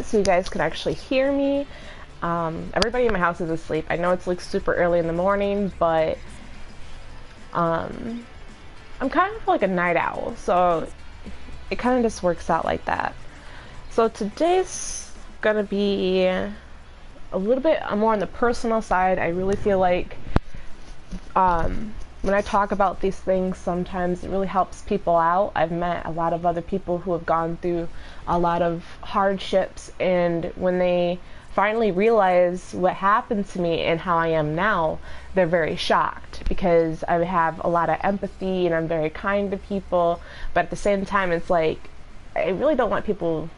so you guys can actually hear me. Everybody in my house is asleep. I know it's like super early in the morning, but um, I'm kind of like a night owl, so it kind of just works out like that. So today's gonna be a little bit more on the personal side. I really feel like when I talk about these things, sometimes it really helps people out. I've met a lot of other people who have gone through a lot of hardships, and when they finally realize what happened to me and how I am now, they're very shocked because I have a lot of empathy and I'm very kind to people, but at the same time, it's like I really don't want people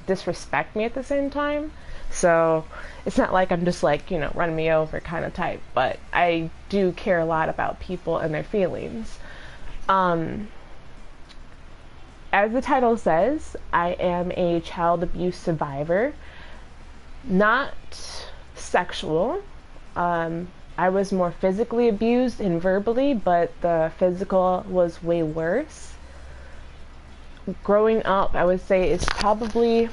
disrespect me at the same time. So it's not like I'm just like, run me over kind of type, but I do care a lot about people and their feelings. Um, as the title says, I am a child abuse survivor, not sexual. I was more physically abused and verbally, but the physical was way worse. Growing up, I would say it's probably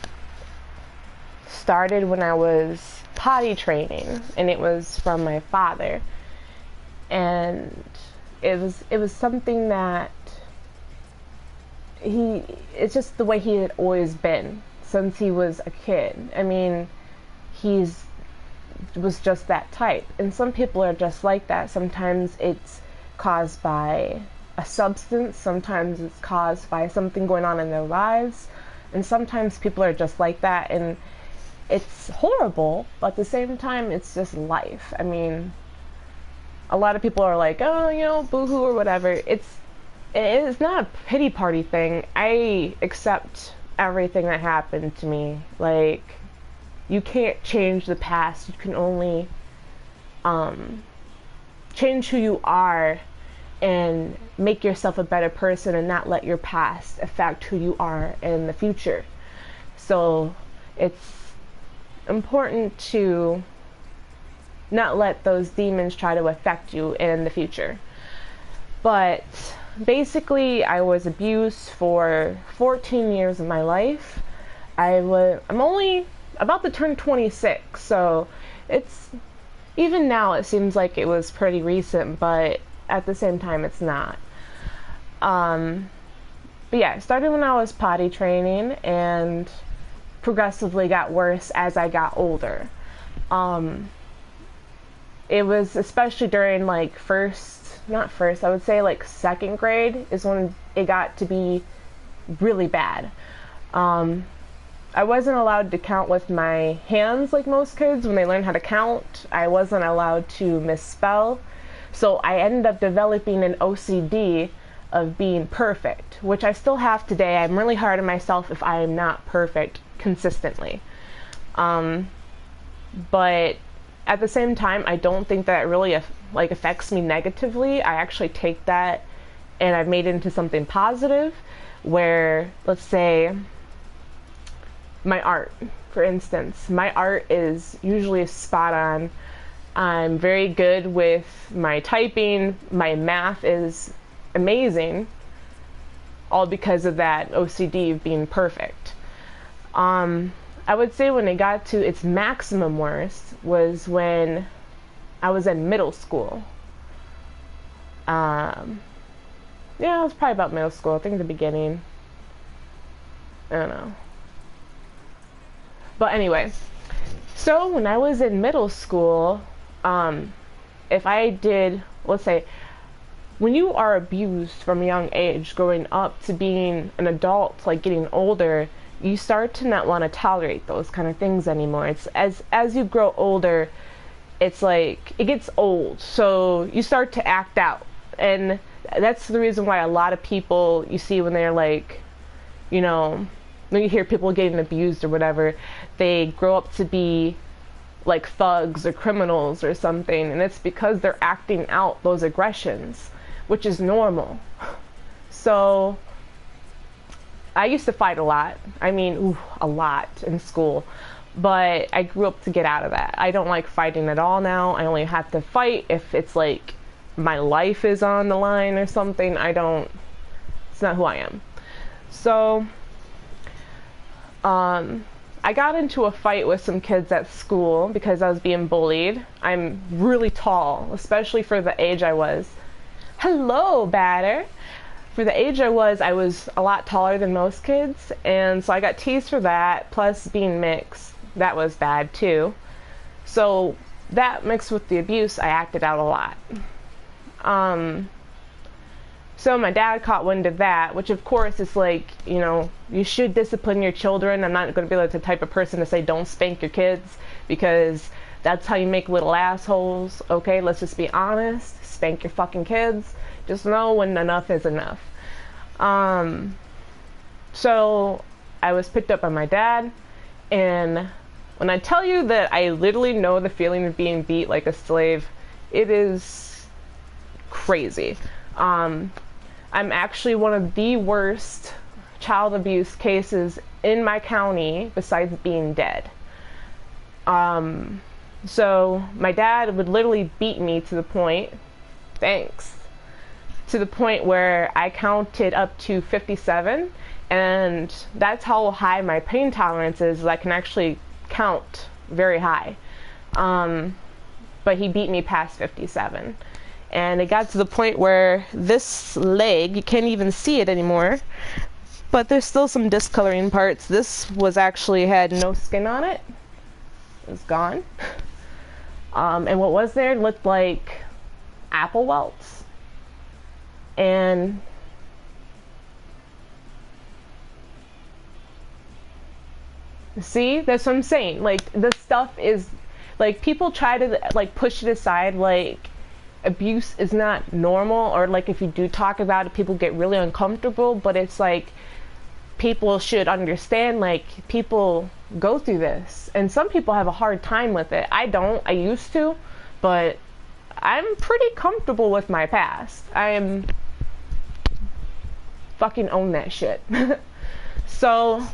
started when I was potty training, and it was from my father, and it was something that it's just the way he had always been since he was a kid. I mean, he's was just that type, and some people are just like that. Sometimes it's caused by a substance, sometimes it's caused by something going on in their lives, and sometimes people are just like that, and it's horrible, but at the same time, it's just life. I mean, a lot of people are like, oh, boo-hoo or whatever. It's not a pity party thing. I accept everything that happened to me. Like, you can't change the past. You can only change who you are and make yourself a better person and not let your past affect who you are in the future. So it's important to not let those demons try to affect you in the future. But basically, I was abused for 14 years of my life. I'm only about to turn 26, so it's even now it seems like it was pretty recent, but at the same time it's not. But yeah, it started when I was potty training and progressively got worse as I got older. It was especially during like I would say like second grade is when it got to be really bad. I wasn't allowed to count with my hands like most kids when they learn how to count. I wasn't allowed to misspell. So I ended up developing an OCD of being perfect, which I still have today. I'm really hard on myself if I am not perfect consistently. But at the same time, I don't think that it really affects me negatively. I actually take that and I've made it into something positive where, let's say, my art, for instance. My art is usually spot on. I'm very good with my typing. My math is amazing, all because of that OCD of being perfect. I would say when it got to its maximum worst was when I was in middle school. Yeah, it was probably about middle school. I think the beginning. I don't know. But anyway, so when I was in middle school, if I did, let's say, when you are abused from a young age, growing up to being an adult, like getting older, you start to not want to tolerate those kind of things anymore. It's as you grow older, it's like it gets old, so you start to act out, and that's the reason why a lot of people you see when they're like, when you hear people getting abused or whatever, they grow up to be like thugs or criminals or something, and it's because they're acting out those aggressions, which is normal. So I used to fight a lot. I mean, a lot in school. But I grew up to get out of that. I don't like fighting at all now. I only have to fight if it's like my life is on the line or something. It's not who I am. So, I got into a fight with some kids at school because I was being bullied. I'm really tall, especially for the age I was. Hello, batter. For the age I was a lot taller than most kids, and so I got teased for that, plus being mixed. That was bad too. So that mixed with the abuse, I acted out a lot. So my dad caught wind of that, which of course is like, you know, you should discipline your children. I'm not going to be like the type of person to say don't spank your kids, because that's how you make little assholes. Okay, let's just be honest. Spank your fucking kids. Just know when enough is enough. So I was picked up by my dad, and when I tell you that I literally know the feeling of being beat like a slave, it is crazy. I'm actually one of the worst child abuse cases in my county besides being dead. So my dad would literally beat me to the point, to the point where I counted up to 57, and that's how high my pain tolerance is. I can actually count very high. But he beat me past 57. And it got to the point where this leg, you can't even see it anymore, but there's still some discoloring parts. This was actually had no skin on it. It was gone. And what was there looked like apple welts. And see, that's what I'm saying. Like, this stuff is, like, people try to, like, push it aside, like, abuse is not normal, or like if you do talk about it, people get really uncomfortable, but it's like people should understand, like, people go through this, and some people have a hard time with it. I don't. I used to, but I'm pretty comfortable with my past. I am fucking own that shit. So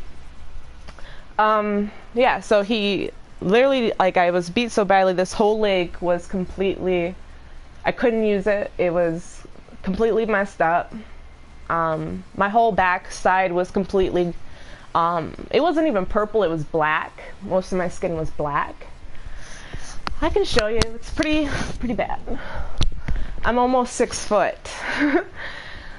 yeah, so he literally, like, I was beat so badly, this whole leg was completely, I couldn't use it. It was completely messed up. My whole back side was completely, it wasn't even purple, it was black. Most of my skin was black. I can show you, it's pretty bad. I'm almost 6 foot.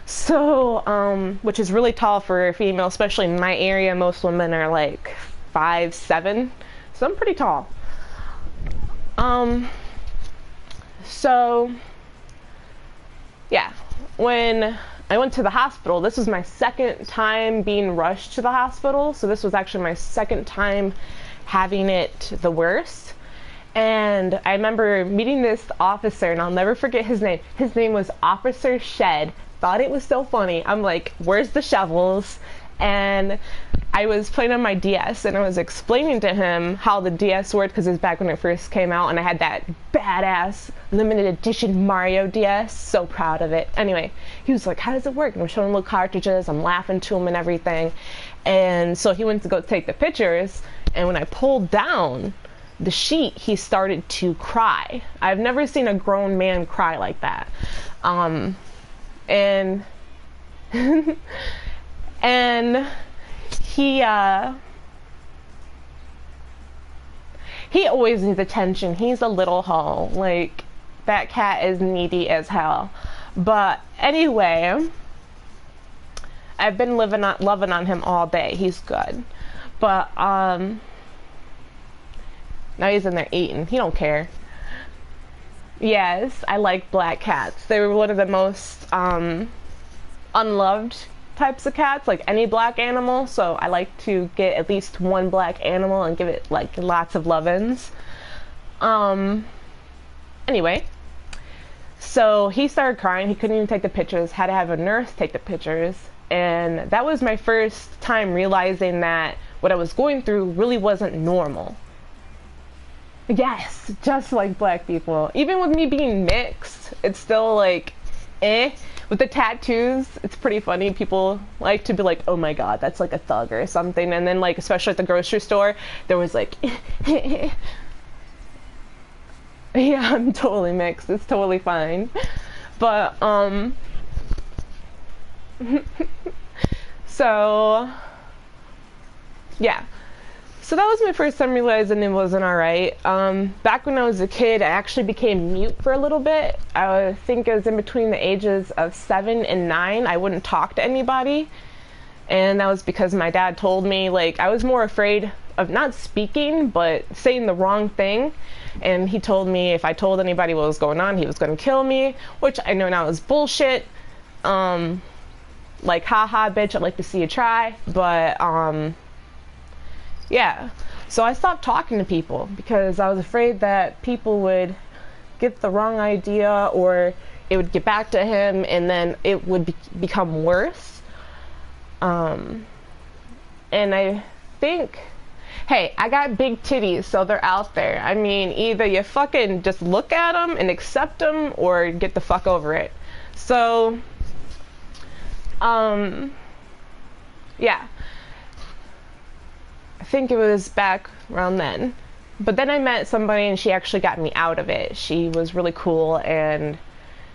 So, which is really tall for a female, especially in my area. Most women are like 5'7", so I'm pretty tall. So, yeah, when I went to the hospital, this was my second time being rushed to the hospital, so this was actually my second time having it the worst. And I remember meeting this officer, and I'll never forget his name. His name was Officer Shed. Thought it was so funny. I'm like, where's the shovels? And I was playing on my DS, and I was explaining to him how the DS worked, because it was back when it first came out, and I had that badass limited edition Mario DS. So proud of it. Anyway, he was like, how does it work? And I'm showing him little cartridges. I'm laughing to him and everything. And so he went to go take the pictures, and when I pulled down the sheet, he started to cry. I've never seen a grown man cry like that. And and he always needs attention. He's a little hoe. Like, that cat is needy as hell. But anyway, I've been loving on him all day. He's good. But now he's in there eating. He don't care. Yes, I like black cats. They were one of the most unloved types of cats, like any black animal. So I like to get at least one black animal and give it like lots of love-ins. Anyway, so he started crying. He couldn't even take the pictures. Had to have a nurse take the pictures. And that was my first time realizing that what I was going through really wasn't normal. Yes, just like black people. Even with me being mixed, it's still like, eh. With the tattoos, it's pretty funny. People like to be like, oh my god, that's like a thug or something. And then, like, especially at the grocery store, there was like, yeah, I'm totally mixed. It's totally fine. But, so, yeah. So that was my first time realizing it wasn't alright. Back when I was a kid, I actually became mute for a little bit. I think it was in between the ages of 7 and 9. I wouldn't talk to anybody. And that was because my dad told me, like, I was more afraid of not speaking, but saying the wrong thing. And he told me if I told anybody what was going on, he was going to kill me, which I know now is bullshit. Like, haha, bitch, I'd like to see you try. But, yeah. So I stopped talking to people because I was afraid that people would get the wrong idea, or it would get back to him and then it would become worse. And I think, hey, I got big titties, so they're out there. I mean, either you fucking just look at them and accept them, or get the fuck over it. So, yeah. I think it was back around then. But then I met somebody and she actually got me out of it. She was really cool, and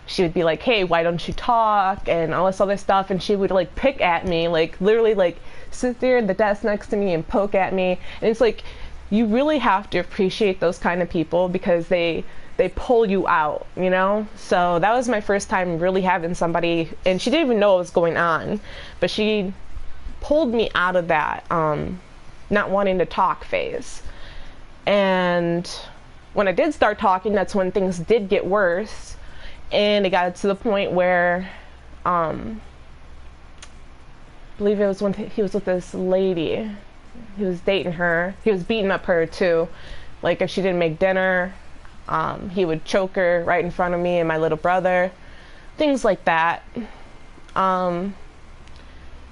she would be like, hey, why don't you talk, and all this other stuff. And she would like pick at me, like literally like sit there at the desk next to me and poke at me. And it's like, you really have to appreciate those kind of people because they pull you out, you know? So that was my first time really having somebody, and she didn't even know what was going on, but she pulled me out of that not wanting to talk phase. And when I did start talking, that's when things did get worse. And it got to the point where, I believe it was when he was with this lady. He was dating her. He was beating up her too. Like if she didn't make dinner, he would choke her right in front of me and my little brother. Things like that.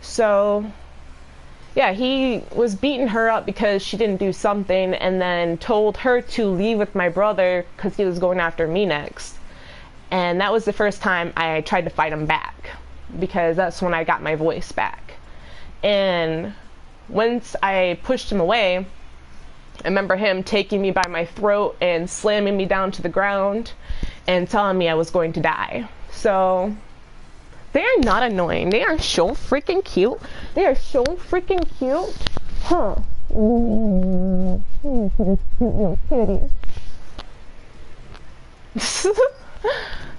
So, yeah, he was beating her up because she didn't do something, and then told her to leave with my brother because he was going after me next. And that was the first time I tried to fight him back, because that's when I got my voice back. And once I pushed him away, I remember him taking me by my throat and slamming me down to the ground and telling me I was going to die. So they are not annoying. They are so freaking cute. They are so freaking cute. Huh.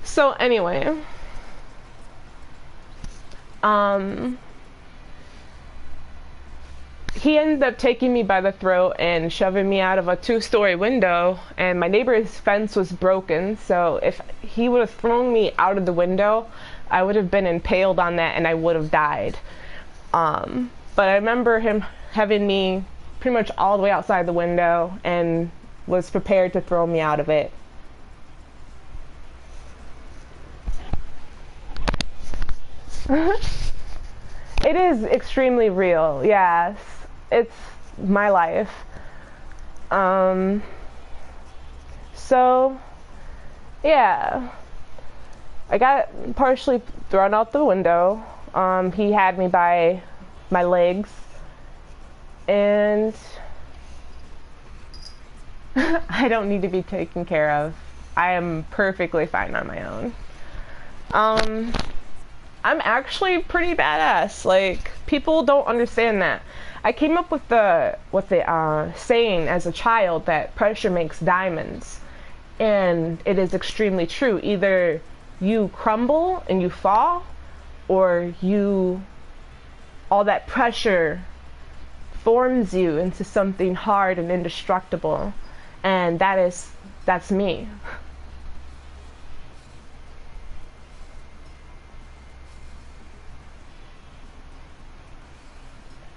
So anyway, he ended up taking me by the throat and shoving me out of a 2-story window, and my neighbor's fence was broken, so if he would have thrown me out of the window, I would have been impaled on that and I would have died. But I remember him having me pretty much all the way outside the window and was prepared to throw me out of it. It is extremely real, yes. It's my life. So, yeah. I got partially thrown out the window. He had me by my legs. And I don't need to be taken care of. I am perfectly fine on my own. I'm actually pretty badass. Like, people don't understand that. I came up with the saying as a child that pressure makes diamonds, and it is extremely true. Either you crumble and you fall, or all that pressure forms you into something hard and indestructible, and that's me.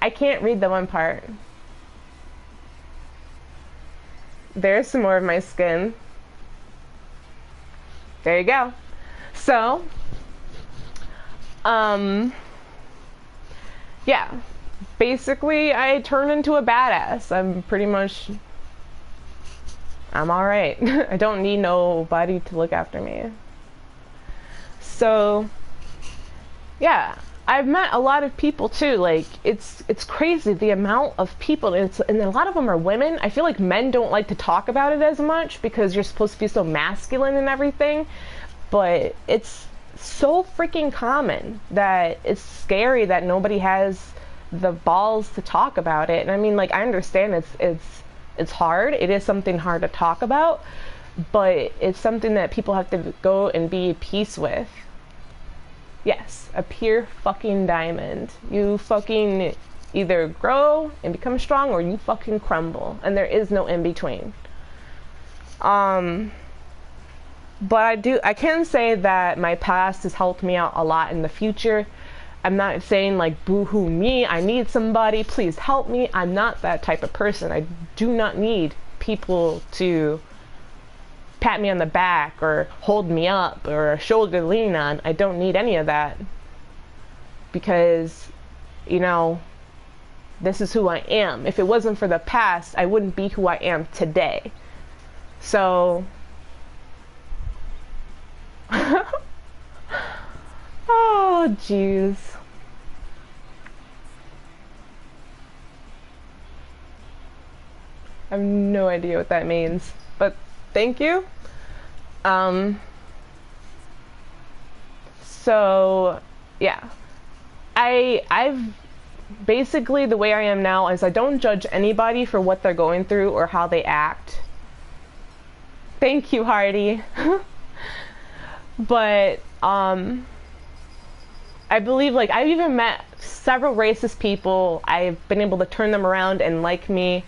I can't read the one part. There's some more of my skin. There you go. So, yeah. Basically, I turn into a badass. I'm alright. I don't need nobody to look after me. So, yeah. I've met a lot of people too. Like, it's crazy the amount of people, and a lot of them are women. I feel like men don't like to talk about it as much because you're supposed to be so masculine and everything, but it's so freaking common that it's scary that nobody has the balls to talk about it. And I mean, like, I understand it's hard. It is something hard to talk about, but it's something that people have to go and be at peace with. Yes, a pure fucking diamond. You fucking either grow and become strong or you fucking crumble, and there is no in between. But I can say that my past has helped me out a lot in the future. I'm not saying like boo-hoo me, I need somebody, please help me. I'm not that type of person. I do not need people to pat me on the back or hold me up or a shoulder to lean on. I don't need any of that, because, you know, this is who I am. If it wasn't for the past, I wouldn't be who I am today. So oh jeez. I have no idea what that means, but thank you. So yeah, I've basically, the way I am now is I don't judge anybody for what they're going through or how they act. Thank you, Hardy. But I believe, like, I've even met several racist people. I've been able to turn them around and like me.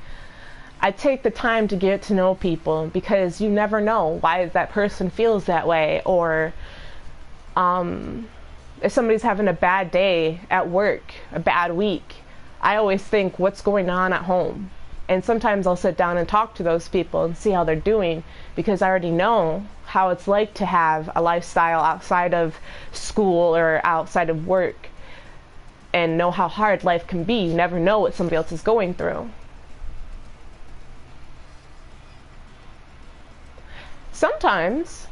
I take the time to get to know people, because you never know why that person feels that way, or if somebody's having a bad day at work, a bad week. I always think, what's going on at home? And sometimes I'll sit down and talk to those people and see how they're doing, because I already know how it's like to have a lifestyle outside of school or outside of work, and know how hard life can be. You never know what somebody else is going through. Sometimes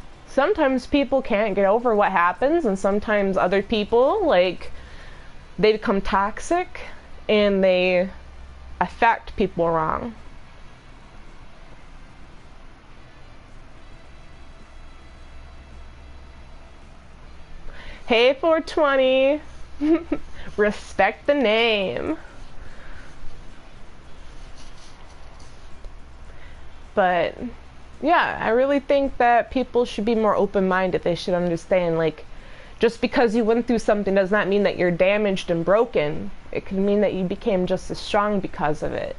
people can't get over what happens, and sometimes other people, like, they become toxic and they affect people wrong. Hey 420, respect the name. But yeah, I really think that people should be more open-minded. They should understand, like, just because you went through something does not mean that you're damaged and broken. It can mean that you became just as strong because of it.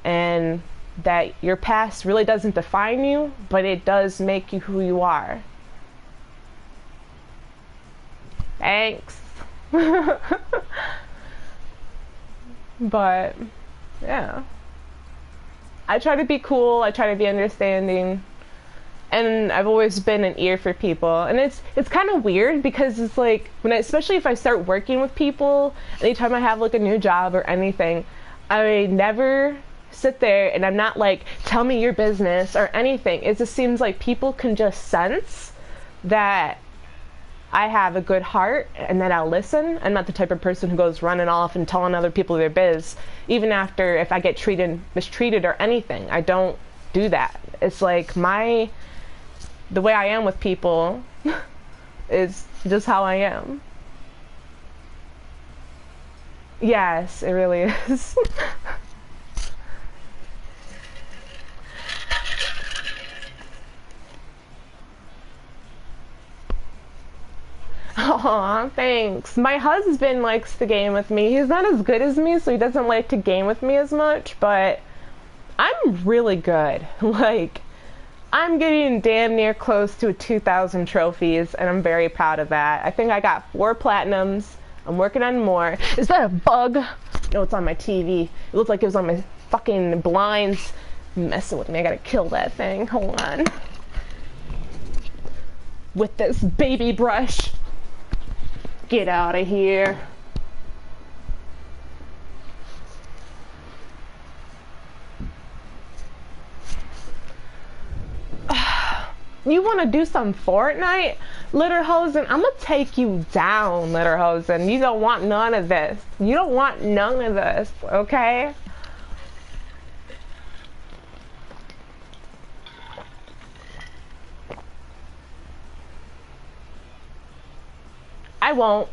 And that your past really doesn't define you, but it does make you who you are. Thanks. But yeah, I try to be cool, I try to be understanding, and I've always been an ear for people. And it's kind of weird, because it's like, especially if I start working with people, anytime I have like a new job or anything, I never sit there and I'm not like, tell me your business or anything. It just seems like people can just sense that I have a good heart and that I'll listen. I'm not the type of person who goes running off and telling other people their biz, even after if I get mistreated or anything. I don't do that. It's like the way I am with people is just how I am. Yes, it really is. Aw, thanks. My husband likes to game with me. He's not as good as me, so he doesn't like to game with me as much, but I'm really good. Like, I'm getting damn near close to 2,000 trophies, and I'm very proud of that. I think I got 4 platinums. I'm working on more. Is that a bug? No, it's on my TV. It looked like it was on my fucking blinds. Messing with me. I gotta kill that thing. Hold on. With this baby brush. Get out of here. You want to do some Fortnite? Lederhosen, I'm gonna take you down, Lederhosen. You don't want none of this. You don't want none of this, okay? I won't.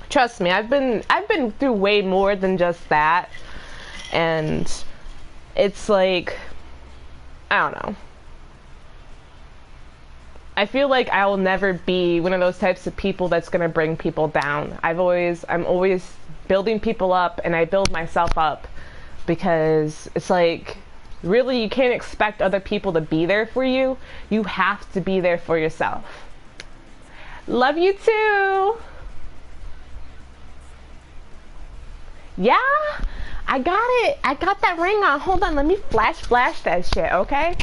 Trust me, I've been through way more than just that. And it's like, I don't know. I feel like I will never be one of those types of people that's going to bring people down. I'm always building people up, and I build myself up, because it's like, really, you can't expect other people to be there for you. You have to be there for yourself. Love you too. Yeah, I got it. I got that ring on. Hold on, let me flash that shit, okay?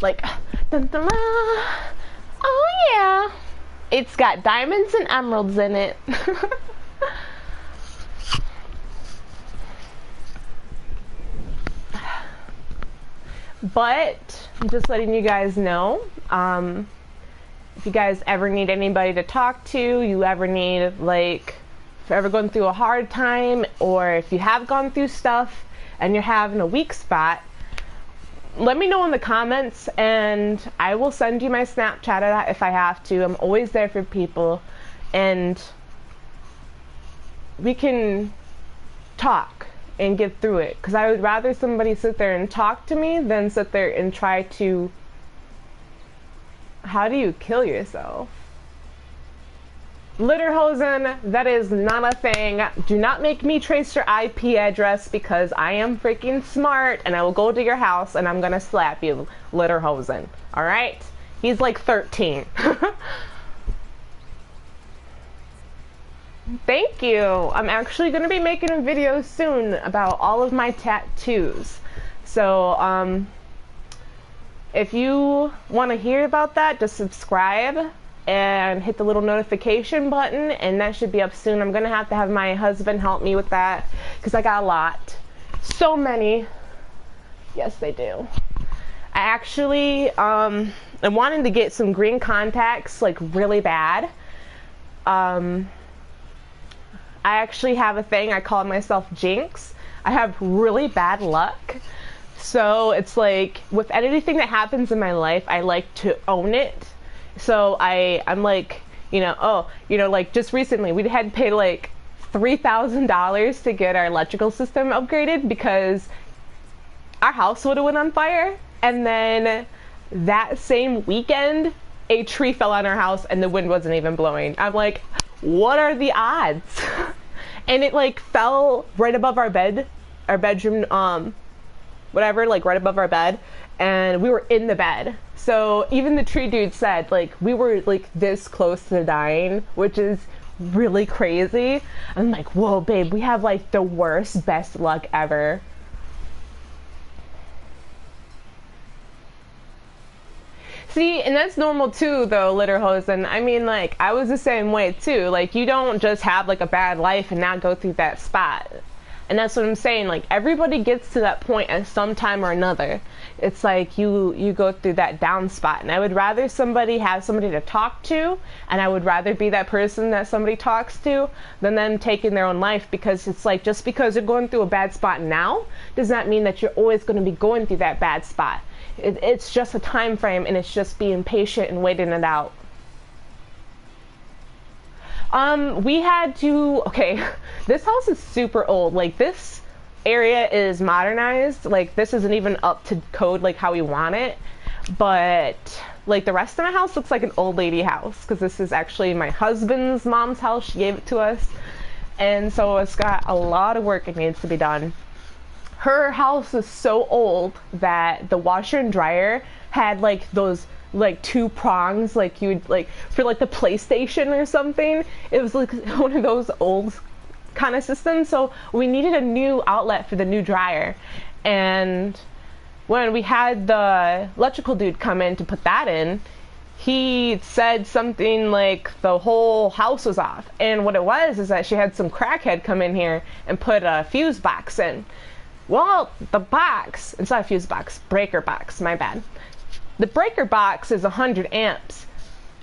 Like, dun, dun, dun. Oh yeah, it's got diamonds and emeralds in it. But I'm just letting you guys know, if you guys ever need anybody to talk to, you ever need, like, if you're ever going through a hard time, or if you have gone through stuff and you're having a weak spot, let me know in the comments, and I will send you my Snapchat if I have to. I'm always there for people, and we can talk and get through it, because I would rather somebody sit there and talk to me than sit there and try to, how do you kill yourself? Lederhosen, that is not a thing. Do not make me trace your IP address, because I am freaking smart, and I will go to your house and I'm gonna slap you, Lederhosen. Alright? He's like 13. Thank you. I'm actually gonna be making a video soon about all of my tattoos. So, if you want to hear about that, just subscribe and hit the little notification button, and that should be up soon. I'm gonna have to have my husband help me with that, because I got a lot. So many. Yes, they do. I actually I'm wanting to get some green contacts, like, really bad. I actually have a thing, I call myself Jinx. I have really bad luck. So it's like, with anything that happens in my life, I like to own it. So I'm like, like, just recently we had to pay like $3,000 to get our electrical system upgraded, because our house would have went on fire, and then that same weekend a tree fell on our house and the wind wasn't even blowing. I'm like, what are the odds? And it, like, fell right above our bedroom, whatever, like, right above our bed, and we were in the bed. So even the tree dude said, like, we were, like, this close to dying, which is really crazy. I'm like, whoa, babe, we have, like, the worst, best luck ever. See, and that's normal too, though, Lederhosen. I mean, like, I was the same way too. Like, you don't just have, like, a bad life and not go through that spot. And that's what I'm saying. Like, everybody gets to that point at some time or another. It's like you go through that down spot. And I would rather have somebody to talk to, and I would rather be that person that somebody talks to, than them taking their own life. Because it's like, just because you're going through a bad spot now does not mean that you're always going to be going through that bad spot. It's just a time frame, and it's just being patient and waiting it out. We had to, okay, this house is super old. Like, this area is modernized. Like, this isn't even up to code, like, how we want it. But, like, the rest of my house looks like an old lady house, because this is actually my husband's mom's house. She gave it to us. And so it's got a lot of work that needs to be done. Her house is so old that the washer and dryer had, like, those, like, 2 prongs, like, you'd, like, for, like, the PlayStation or something. It was, like, one of those old kind of systems. So we needed a new outlet for the new dryer. And when we had the electrical dude come in to put that in, he said something like the whole house was off. And what it was is that she had some crackhead come in here and put a fuse box in. Well, the box, it's not a fuse box, breaker box, my bad. The breaker box is 100 amps,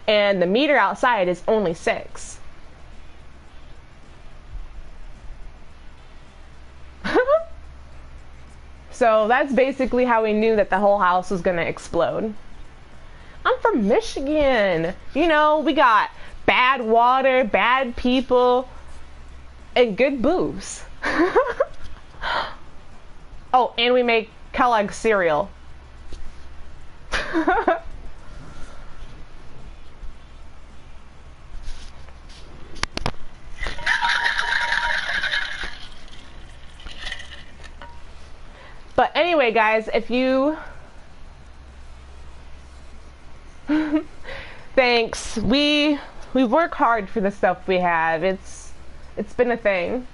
and the meter outside is only 6. So that's basically how we knew that the whole house was gonna explode. I'm from Michigan. You know, we got bad water, bad people. And good booze. Oh, and we make Kellogg's cereal. But anyway, guys, if you... Thanks. We work hard for the stuff we have. It's been a thing.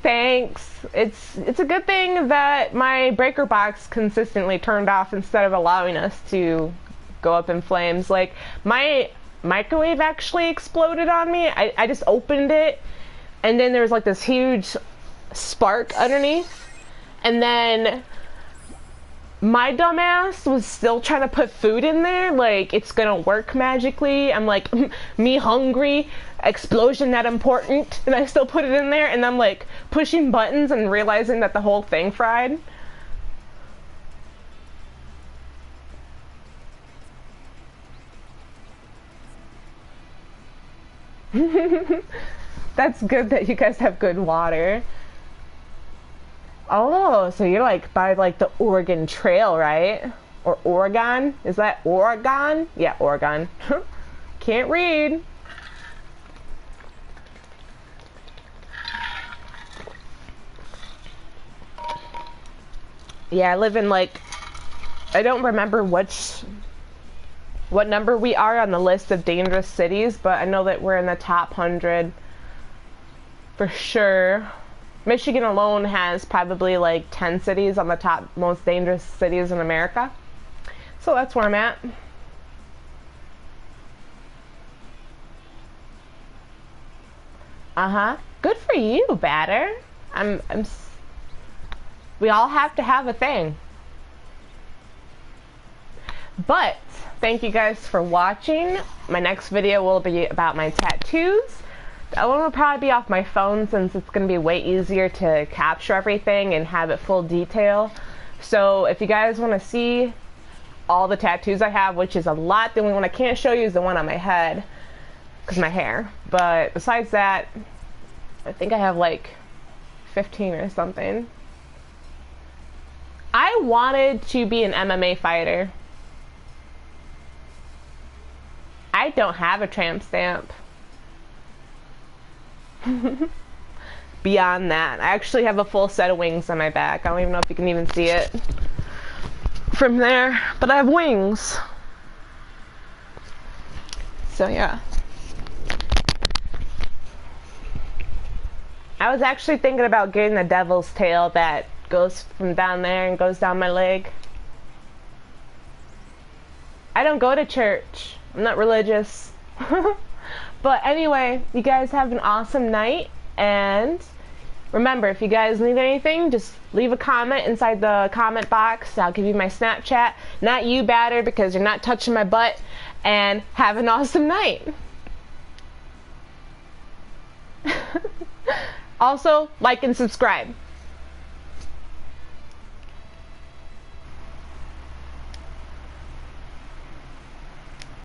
Thanks. It's a good thing that my breaker box consistently turned off instead of allowing us to go up in flames. Like, my microwave actually exploded on me. I just opened it, and then there was like this huge spark underneath, and then my dumbass was still trying to put food in there like it's gonna work magically. I'm like, me hungry, explosion that important, and I still put it in there, and I'm like pushing buttons and realizing that the whole thing fried. That's good that you guys have good water. Oh, so you're like by like the Oregon Trail, right? Or Oregon? Is that Oregon? Yeah, Oregon. Can't read. Yeah, I live in like, I don't remember what number we are on the list of dangerous cities, but I know that we're in the top 100 for sure. Michigan alone has probably like 10 cities on the top most dangerous cities in America. So that's where I'm at. Uh-huh. Good for you, Batter. We all have to have a thing. But thank you guys for watching. My next video will be about my tattoos. That one will probably be off my phone since it's going to be way easier to capture everything and have it full detail. So if you guys want to see all the tattoos I have, which is a lot, the only one I can't show you is the one on my head because my hair. But besides that, I think I have like 15 or something. I wanted to be an MMA fighter. I don't have a tramp stamp. Beyond that, I actually have a full set of wings on my back. I don't even know if you can even see it from there, but I have wings. So yeah. I was actually thinking about getting the devil's tail that goes from down there and goes down my leg. I don't go to church. I'm not religious. But anyway, you guys have an awesome night, and remember, if you guys need anything, just leave a comment inside the comment box. I'll give you my Snapchat. Not you, Batter, because you're not touching my butt. And have an awesome night. Also, like and subscribe.